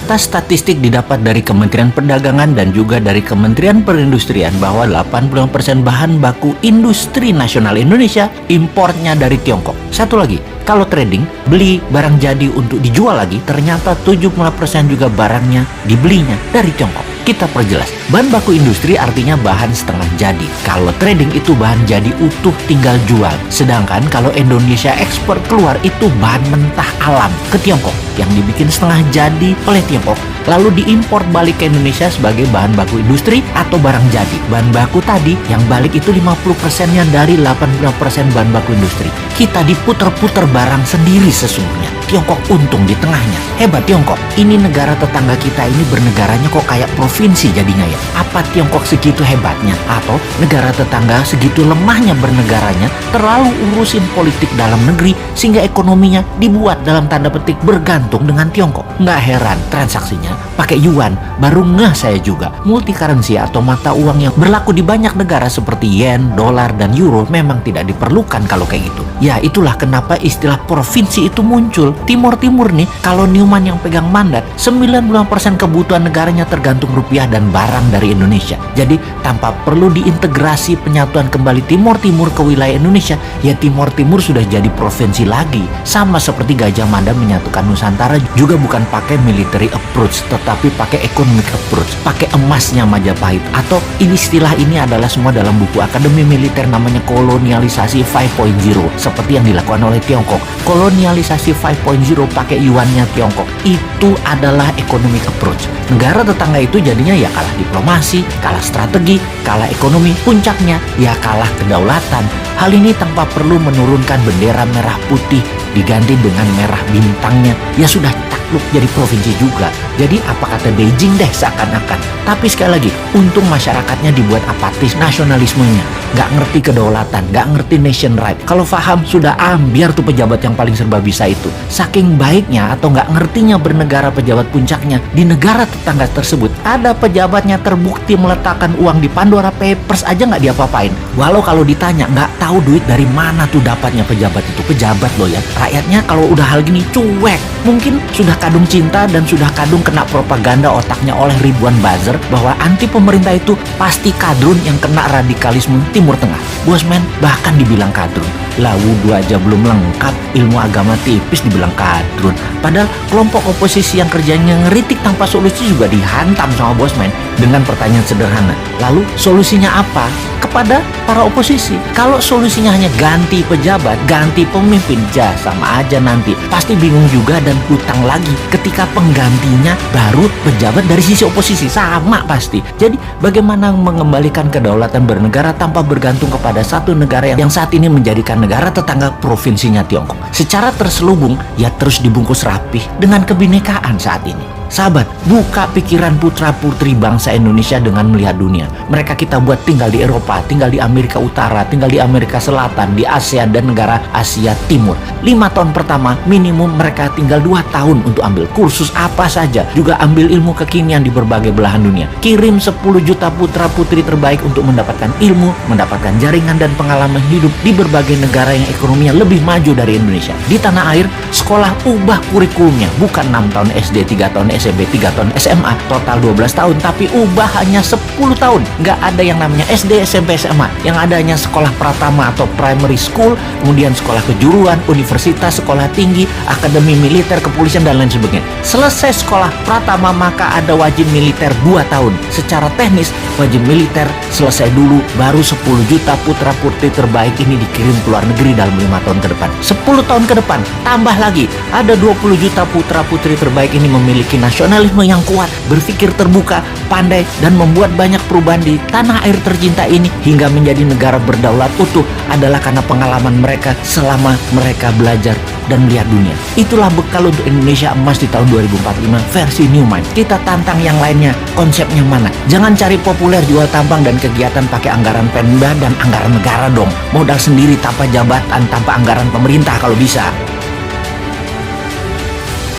Data statistik didapat dari Kementerian Perdagangan dan juga dari Kementerian Perindustrian bahwa 80% bahan baku industri nasional Indonesia importnya dari Tiongkok. Satu lagi, kalau trading, beli barang jadi untuk dijual lagi, ternyata 70% juga barangnya dibelinya dari Tiongkok. Kita perjelas, bahan baku industri artinya bahan setengah jadi. Kalau trading itu bahan jadi utuh tinggal jual. Sedangkan kalau Indonesia ekspor keluar itu bahan mentah alam ke Tiongkok yang dibikin setengah jadi oleh Tiongkok, lalu diimpor balik ke Indonesia sebagai bahan baku industri atau barang jadi. Bahan baku tadi yang balik itu 50%-nya dari 80% bahan baku industri. Kita diputer-puter barang sendiri sesungguhnya. Tiongkok untung di tengahnya. Hebat Tiongkok. Ini negara tetangga kita ini bernegaranya kok kayak provinsi jadinya ya. Apa Tiongkok segitu hebatnya? Atau negara tetangga segitu lemahnya bernegaranya, terlalu urusin politik dalam negeri sehingga ekonominya dibuat dalam tanda petik bergantung dengan Tiongkok. Nggak heran transaksinya pakai yuan. Baru ngeh saya juga. Multi currency atau mata uang yang berlaku di banyak negara seperti yen, dolar, dan euro memang tidak diperlukan kalau kayak gitu. Ya itulah kenapa istilah provinsi itu muncul. Timur nih, kalau Newman yang pegang mandat, 90% kebutuhan negaranya tergantung rupiah dan barang dari Indonesia. Jadi tanpa perlu diintegrasi penyatuan kembali Timur ke wilayah Indonesia, ya Timur sudah jadi provinsi lagi. Sama seperti Gajah Mada menyatukan Nusantara juga bukan pakai military approach, tetapi pakai economic approach, pakai emasnya Majapahit. Atau istilah ini adalah semua dalam buku Akademi Militer namanya kolonialisasi 5.0, seperti yang dilakukan oleh Tiongkok. Kolonialisasi 5.0 pakai yuannya Tiongkok. Itu adalah economic approach. Negara tetangga itu jadinya ya kalah diplomasi, kalah strategi, kalah ekonomi, puncaknya ya kalah kedaulatan. Hal ini tanpa perlu menurunkan bendera merah putih diganti dengan merah bintangnya. Ya sudah takluk jadi provinsi juga. Jadi apa kata Beijing deh seakan-akan. Tapi sekali lagi, untung masyarakatnya dibuat apatis nasionalismenya. Nggak ngerti kedaulatan, nggak ngerti nation right. Kalau paham sudah biar tuh pejabat yang paling serba bisa itu. Saking baiknya atau nggak ngertinya bernegara pejabat puncaknya, di negara tetangga tersebut ada pejabatnya terbukti meletakkan uang di Pandora Papers aja nggak diapa-apain. Walau kalau ditanya nggak tahu duit dari mana tuh dapatnya pejabat itu. Pejabat loh ya. Rakyatnya kalau udah hal gini cuek. Mungkin sudah kadung cinta dan sudah kadung kena propaganda otaknya oleh ribuan buzzer bahwa anti pemerintah itu pasti kadrun yang kena radikalisme Timur Tengah. Bosman bahkan dibilang kadrun. Lah wudhu aja belum lengkap, ilmu agama tipis dibilang kadrun. Padahal kelompok oposisi yang kerjanya ngeritik tanpa solusi juga dihantam sama Bosman dengan pertanyaan sederhana. Lalu solusinya apa? Kepada para oposisi. Kalau solusinya hanya ganti pejabat, ganti pemimpin, sama aja nanti. Pasti bingung juga dan hutang lagi ketika penggantinya baru pejabat dari sisi oposisi. Sama pasti. Jadi bagaimana mengembalikan kedaulatan bernegara tanpa bergantung kepada satu negara yang saat ini menjadikan negara tetangga provinsinya Tiongkok. Secara terselubung, ya terus dibungkus rapih dengan kebinekaan saat ini. Sahabat, buka pikiran putra-putri bangsa Indonesia dengan melihat dunia. Mereka kita buat tinggal di Eropa, tinggal di Amerika Utara, tinggal di Amerika Selatan, di Asia dan negara Asia Timur. 5 tahun pertama minimum mereka tinggal 2 tahun untuk ambil kursus apa saja. Juga ambil ilmu kekinian di berbagai belahan dunia. Kirim 10 juta putra-putri terbaik untuk mendapatkan ilmu, mendapatkan jaringan dan pengalaman hidup di berbagai negara yang ekonominya lebih maju dari Indonesia. Di tanah air, sekolah ubah kurikulumnya. Bukan 6 tahun SD, 3 tahun SMP, 3 tahun SMA, total 12 tahun, tapi ubah hanya 10 tahun. Nggak ada yang namanya SD, SMP, SMA. Yang ada hanya sekolah pratama atau primary school, kemudian sekolah kejuruan, universitas, sekolah tinggi, akademi militer, kepolisian, dan lain sebagainya. Selesai sekolah pratama, maka ada wajib militer 2 tahun. Secara teknis, wajib militer selesai dulu, baru 10 juta putra-putri terbaik ini dikirim ke luar negeri dalam 5 tahun ke depan. 10 tahun ke depan, tambah lagi, ada 20 juta putra-putri terbaik ini memiliki nasionalisme yang kuat, berpikir terbuka, pandai, dan membuat banyak perubahan di tanah air tercinta ini hingga menjadi negara berdaulat utuh adalah karena pengalaman mereka selama mereka belajar dan melihat dunia. Itulah bekal untuk Indonesia emas di tahun 2045 versi Newman. Kita tantang yang lainnya, konsepnya mana? Jangan cari populer jual tampang dan kegiatan pakai anggaran Pemda dan anggaran negara dong. Modal sendiri tanpa jabatan, tanpa anggaran pemerintah kalau bisa.